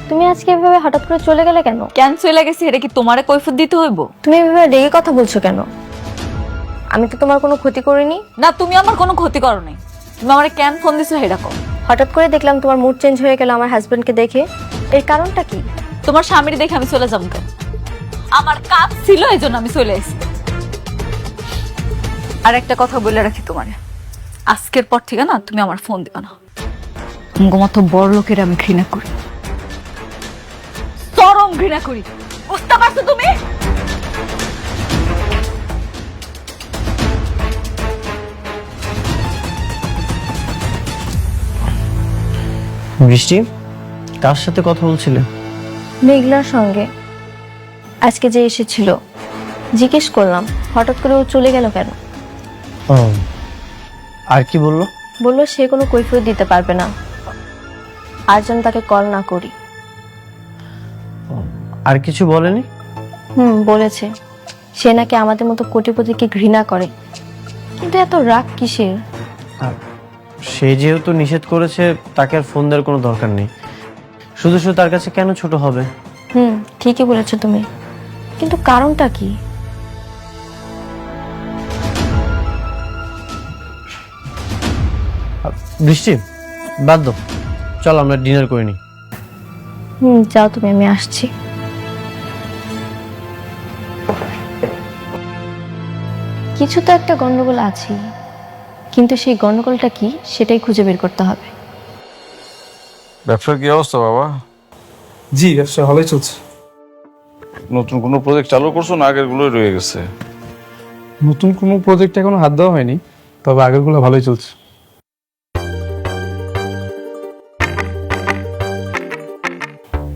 তুমি আজকে এভাবে হঠাৎ করে চলে গেলে কেন? কেন চলে গেছি এটা কি তোমারে কৈফিয়ত দিতে হইব? তুমি এভাবে রেগে কথা বলছো কেন? আমি তো তোমার কোনো ক্ষতি করিনি। না, তুমি আমার কোনো ক্ষতি করো নাই। তুমি আমারে কেন ফোন দিছো সেটা কও। হঠাৎ করে দেখলাম তোমার মুড চেঞ্জ হয়ে গেল আমার হাজবেন্ডকে দেখে। এর কারণটা কি? তোমার স্বামীর দেখে আমি চলে যাবো কেন? আমার কাজ ছিল, এই জন্য আমি চলে এসেছি। আর একটা কথা বলে রাখি তোমারে, আজকের পর থেকে না তুমি আমার ফোন দিবা না। মতো বড় লোকের আমি ঘৃণা করি, চরম ঘৃণা করি। বুঝতে পারছো তুমি? বৃষ্টি, কার সাথে কথা বলছিলে? মেঘলার সঙ্গে। আজকে যে এসেছিল, জিজ্ঞেস করলাম হঠাৎ করে ও চলে গেল কেন। ও, আর কি বললো? বললো সে কোনো কৈফিয়ত দিতে পারবে না, আর যেন তাকে কল না করি। আর কিছু বলেনি? বলেছে সে নাকি আমাদের মতো কোটিপতিকে ঘৃণা করে, কিন্তু এত রাগ কিসের? আর সে যেহেতু নিষেধ করেছে, তাকে আর ফোন দেওয়ার কোনো দরকার নেই। শুধু শুধু তার কাছে কেন ছোট হবে? ঠিকই বলেছো তুমি, কিন্তু কারণটা কি? বৃষ্টি, বাদ দাও, চল আমরা ডিনার করে নিই। যাও তুমি, আমি আসছি। কিছু তো একটা গন্ডগোল আছে, কিন্তু সেই গন্ডগোলটা কি সেটাই খুঁজে বের করতে হবে। ব্যবসার কি অবস্থা বাবা? জি, ব্যবসা ভালোই চলছে। নতুন কোনো প্রজেক্ট চালু করছো না আগের গুলোই রয়ে গেছে? নতুন কোনো প্রজেক্টে এখনো হাত দেওয়া হয়নি, তবে আগেরগুলো ভালোই চলছে।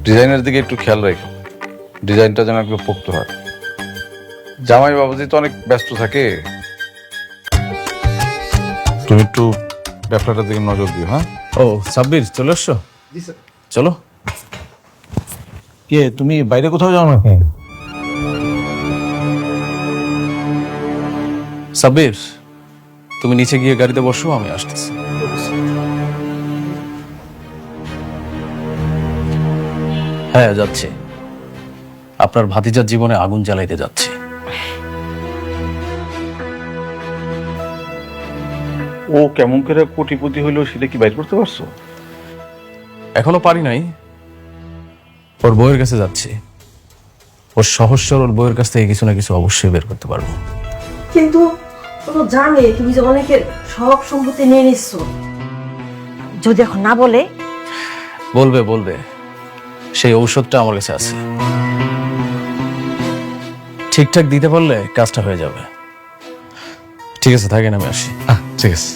ডিজাইনের দিকে একটু খেয়াল রাখো, ডিজাইনটা যেন একটু পোক্ত হয়। জামাই বাবাজি তো অনেক ব্যস্ত থাকে, তুমি একটু ব্যবসাটার দিকে নজর দিও। হ্যাঁ। ও সাব্বির, চলে এসছো? চলো। কে তুমি বাইরে কোথাও যাও নাকি? সাব্বির, তুমি নিচে গিয়ে গাড়িতে বসো, আমি আসতেছি। হ্যাঁ, যাচ্ছি। আপনার ভাতিজার জীবনে আগুন জ্বালাইতে যাচ্ছি। ও কেমন করে কোটিপতি হইলো সেটা কি বাইর করতে পারছো? এখনো পারি নাই। ওর বউয়ের কাছে যাচ্ছি। ওর সহস্র ওর বউয়ের কাছ থেকে কিছু না কিছু অবশ্যই বের করতে পারবো। কিন্তু ও তো জানে তুমি যে অনেকের সব সম্পত্তি নিয়ে নিচ্ছ। যদি এখন না বলে? বলবে বলবে, সেই ঔষধটা আমার কাছে আছে। ঠিকঠাক দিতে পারলে কাজটা হয়ে যাবে। ঠিক আছে, থাকেন, আমি আসি। ঠিক আছে।